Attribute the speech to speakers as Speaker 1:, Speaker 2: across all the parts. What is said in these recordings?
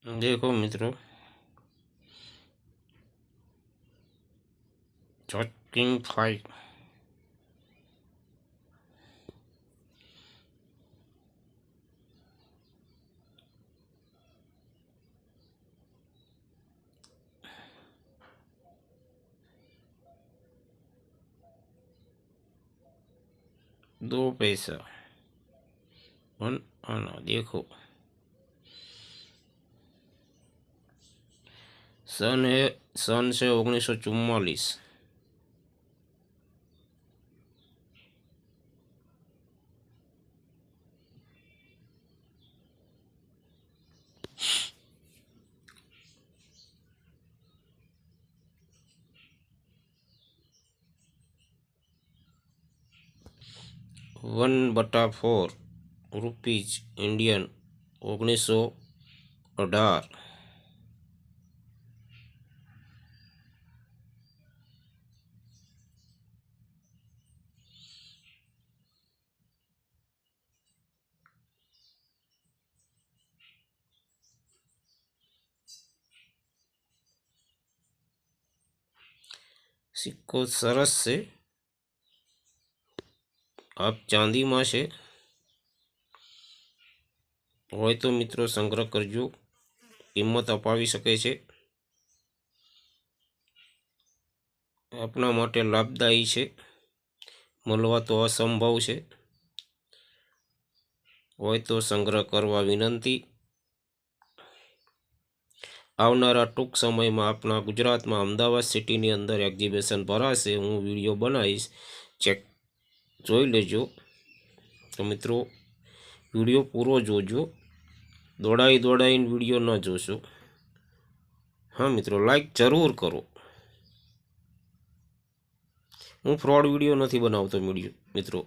Speaker 1: देखो मित्रों, किंग 5 दो पैसा वन आना। देखो सन से 1944। ₹1/4 इंडियन 1918। सिक्को सरस से आप चांदी में से होय तो मित्रों संग्रह करजो। किंमत अपावी शके छे, अपना माटे लाभदायी छे, मळवा तो असंभव छे। होय तो संग्रह करवा विनंती। आवनारा टूंक समय में अपना गुजरात में अमदावाद सिटी नी अंदर एक्जिबिशन भराशे। हूँ वीडियो बनावीश, चेक जोई लेजो। तो मित्रों वीडियो पूरो जोजो, दौड़ाई वीडियो न जोशो। हाँ मित्रों लाइक जरूर करो। हूँ फ्रॉड वीडियो नहीं बनावतो मित्रों।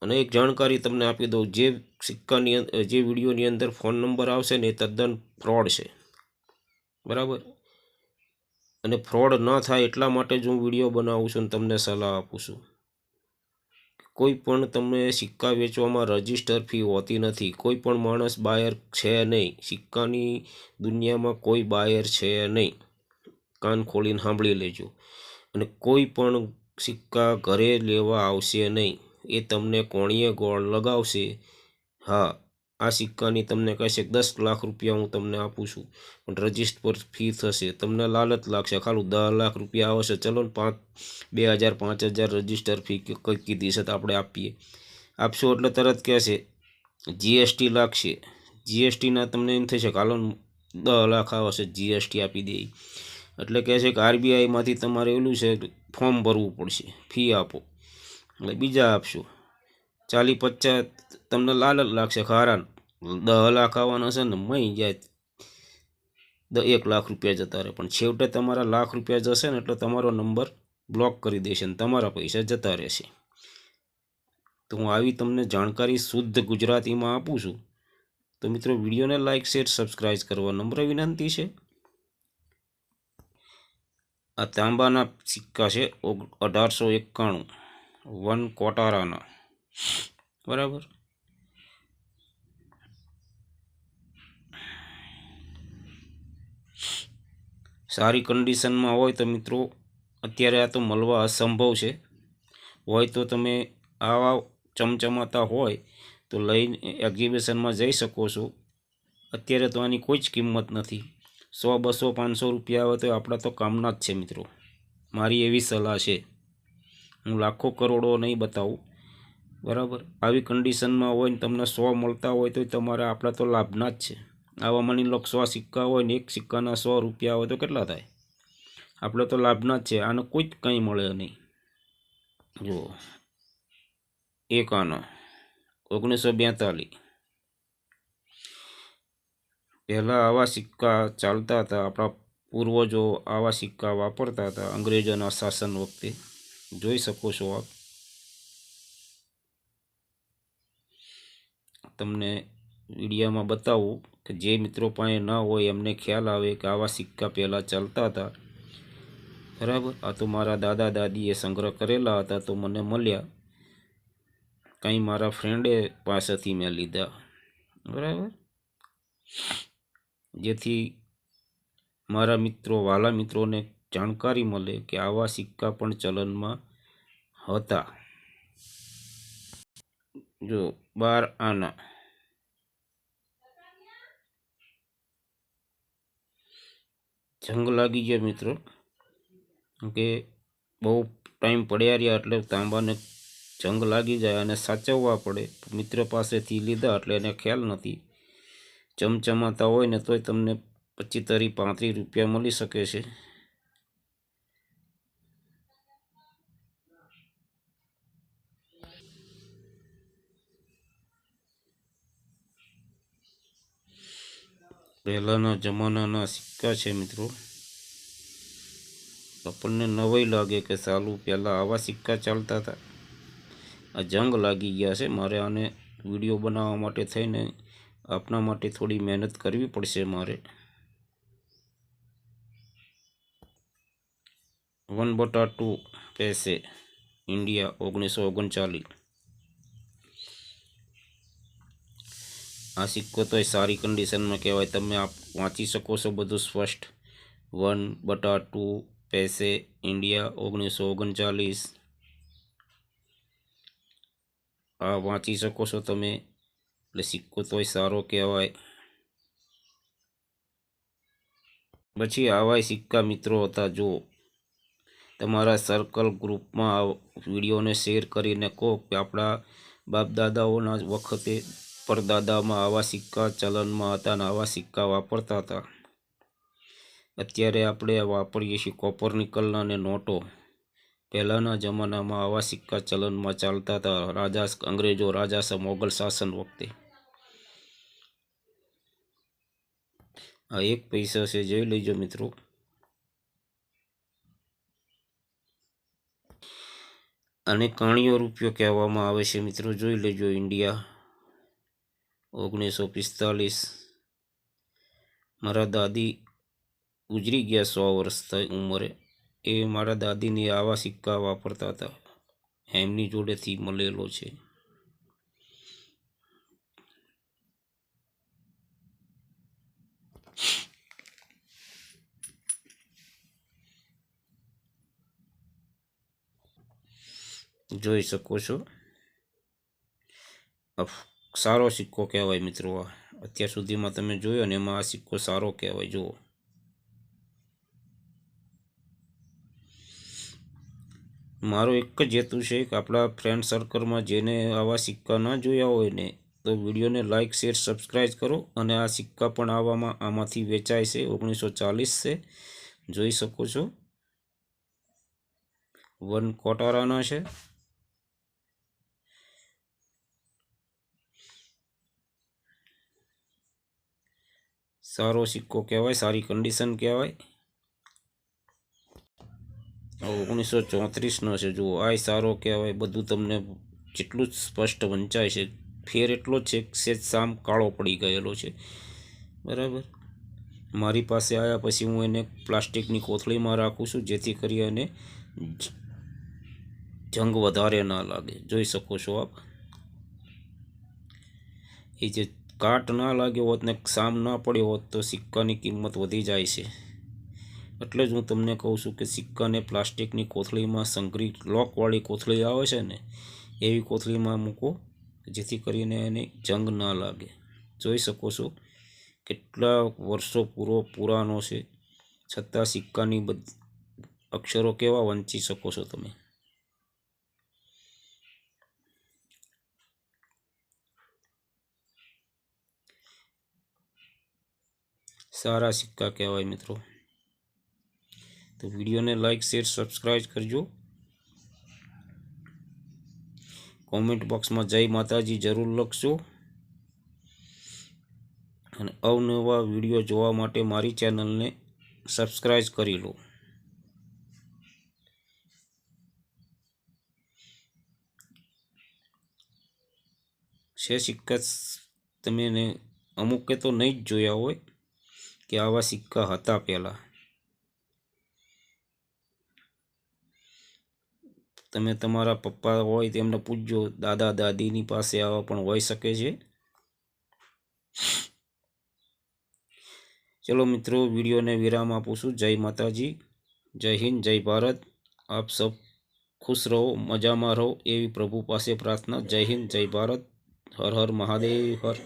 Speaker 1: अने एक जानकारी तमने आपी दऊं, जे सिक्का जे वीडियो नी अंदर फोन नंबर आवशे ने तद्दन फ्रॉड छे, बराबर। अने फ्रॉड न थाय एटला माटे ज हूँ वीडियो बनावुं छुं, तमने सलाह आपું છું। कोई पण तमने सिक्का वेचवामां रजिस्टर फी होती नहीं। कोई पण माणस बायर छे नहीं, सिक्कानी दुनियामां कोई बायर छे नहीं। कान खोलीने सांभळी लेजो। अने कोई पण सिक्का घरे लेवा आवशे नहीं। ए तमने कोणीए गोळ लगावशे। हाँ, आ सिक्कानी तमने कहेशे 10 लाख रुपया हूँ तमने आपું છું, पण रजिस्टर पर फी थशे। तमने लालच लागशे, खाली 10 लाख रुपया आवशे, चलो ने 2000 5000 रजिस्टर फी कई कीधी छे तो आपणे आपीए। आपशो एटले तरत कहेशे जीएसटी लागशे। जीएसटी ना तमने एम थशे के हालो 10 लाख आवशे, जीएसटी आपी दे। एटले कहे छे के आरबीआई मांथी तमारे एलुं छे फॉर्म भरवुं पड़शे, फी आपो એટલે બીજા આપશો। 40-50 તમને લાલચ लागशे, खारा 10 लाख આવવાના છે ને મઈ જાય 1 लाख रुपया जता रहे, पण छेवटे तमारा लाख रुपया जशे ने એટલે તમારો नंबर ब्लॉक કરી દેશે ને તમારા પૈસા જતા રહેશે। तो હું આવી તમને જાણકારી શુદ્ધ ગુજરાતીમાં આપું છું। तो मित्रों वीडियो ने लाइक शेर सब्सक्राइब करवा नम्र विनंती है। आ तांबाना सिक्का है 1891 1 कोटाराना, बराबर। सारी कंडीशन में हो तो मित्रों अत्यारे आ तो मळवा असंभव है। होय तो तमे आवा चमचमाता होय तो लईने एक्जिबिशन में जई सको छो। अत्यारे तो आनी कोई ज किंमत नहीं। 100 200 500 रुपया आवे तो आपड़ा तो कामना ज छे मित्रों। मारी एवी सलाह है, हूँ लाखों करोड़ों नहीं बताऊँ, बराबर। आवी कंडीशन में होय ने तमने 100 मळता होय तो तमारा आपड़ा तो लाभना ज छे। आवा मानी लो 100 सिक्का होय ने एक सिक्काना 100 रुपया होय तो केटला थाय? आपणे तो लाभना ज छे। आने कोई कंई मळे नहीं। जो एक आना 1942 पहला आवा सिक्का चालता था। अपना पूर्वजों आवा सिक्का वापरता था अंग्रेजोना शासन वखते। जोई सको छो आप। तमने वीडियो में बतावुं कि जे मित्रों पासे न होय एमने ख्याल आवे कि आवा सिक्का पहला चलता था, बराबर। आ तो मारा दादा दादीए संग्रह करेला था तो मने मळ्या, कई मारा फ्रेंडे पासेथी मैं लीधा, बराबर। જેથી મારા મિત્રો, વાલા મિત્રોને જાણકારી મળે કે આવા સિક્કા પણ ચલનમાં હતા. જો 12 આના, જંગ લાગી ગયા મિત્રો, કે બહુ ટાઈમ પડ્યા રહ્યા એટલે તાંબાને જંગ લાગી જાય અને સાચવવા પડે. મિત્ર પાસેથી લીધા એટલે એને ખ્યાલ નથી. ચમચમાતા હોય ને તોય તમને 25-35 રૂપિયા મળી શકે છે. પહેલાના જમાનાના સિક્કા છે મિત્રો. આપણને નવાઈ લાગે કે સાલું પહેલાં આવા સિક્કા ચાલતા હતા. આ જંગ લાગી ગયા છે. મારે આને વિડીયો બનાવવા માટે થઈને આપના માટે થોડી મહેનત કરવી પડશે મારે. 1/2 પૈસે, ઇન્ડિયા, 1939. આ સિક્કો તો સારી કન્ડિશનમાં કહેવાય. તમે આપ વાંચી શકો છો બધું સ્પષ્ટ. 1/2 પૈસે, ઇન્ડિયા, 1939. આ વાંચી શકો છો તમે, એટલે સિક્કો તોય સારો કહેવાય. પછી આવા સિક્કા મિત્રો હતા. જો તમારા સર્કલ ગ્રુપમાં આ વિડીયોને શેર કરીને કહો કે આપણા બાપ દાદાઓના વખતે પરદાદામાં આવા સિક્કા ચલનમાં હતા અને આવા સિક્કા વાપરતા હતા. અત્યારે આપણે વાપરીએ છીએ કોપર નિકલના અને નોટો. પહેલાંના જમાનામાં આવા સિક્કા ચલનમાં ચાલતા હતા. અંગ્રેજો રાજા મોગલ શાસન વખતે. આ 1 પૈસા છે, જોઈ લેજો મિત્રો. અને કાણિયો રૂપિયો કહેવામાં આવે છે મિત્રો. જોઈ લેજો. ઇન્ડિયા, 1945. મારા દાદી ગુજરી ગયા 100 વર્ષ થઈ ઉંમરે. એ મારા દાદીને આવા સિક્કા વાપરતા હતા. એમની જોડેથી મળેલો છે. જોઈ શકો છો. સારો સિક્કો કહેવાય મિત્રો. આ અત્યાર સુધીમાં તમે જોયો ને એમાં આ સિક્કો સારો કહેવાય. જુઓ, મારો એક જ હેતુ છે કે આપણા ફ્રેન્ડ સર્કલમાં જેને આવા સિક્કા ના જોયા હોય ને, તો વિડીયોને લાઇક, શેર, સબસ્ક્રાઈબ કરો. અને આ સિક્કા પણ આમાંથી વેચાય છે. 1940 છે, જોઈ શકો છો. 1/4 આના છે. સારો સિક્કો કહેવાય, સારી કન્ડિશન કહેવાય. 1934નો છે. જુઓ, આ સારો કહેવાય. બધું તમને જેટલું જ સ્પષ્ટ વંચાય છે. ફેર એટલો જ છે, સેજ સામ કાળો પડી ગયેલો છે. બરાબર. મારી પાસે આવ્યા પછી હું એને પ્લાસ્ટિકની કોથળીમાં રાખું છું, જેથી કરી અને જંગ વધારે ના લાગે. જોઈ શકો છો આપ. એ જે કાટ ના લાગ્યો હોત ને સામ ના પડ્યો હોત તો સિક્કાની કિંમત વધી જાય છે. એટલે જ હું તમને કહું છું કે સિક્કાને પ્લાસ્ટિકની કોથળીમાં સંગ્રહિત, લોકવાળી કોથળી આવે છે ને, એવી કોથળીમાં મૂકો, જેથી કરીને એને જંગ ના લાગે. જોઈ શકો છો કેટલા વર્ષો પુરાનો છે, છતાં સિક્કાની અક્ષરો કેવા વાંચી શકો છો તમે. સારા સિક્કા કહેવાય મિત્રો. તો વિડીયોને લાઈક, શેર, સબસ્ક્રાઈબ કરજો. કોમેન્ટ બોક્સમાં જય માતાજી જરૂર લખજો. અને અવનવા વિડીયો જોવા માટે મારી ચેનલને સબસ્ક્રાઈબ કરી લો. છે સિક્કા તમે અમુકે તો નહીં જ જોયા હોય કે આવા સિક્કા હતા પહેલાં. તમે તમારા પપ્પા હોય તેમને પૂછજો, દાદા દાદીની પાસે આવા પણ હોઈ શકે છે. ચલો મિત્રો, વિડીયોને વિરામ આપું છું. જય માતાજી, જય હિન્દ, જય ભારત. આપ સબ ખુશ રહો, મજામાં રહો એવી પ્રભુ પાસે પ્રાર્થના. જય હિન્દ, જય ભારત. હર હર મહાદેવ. હર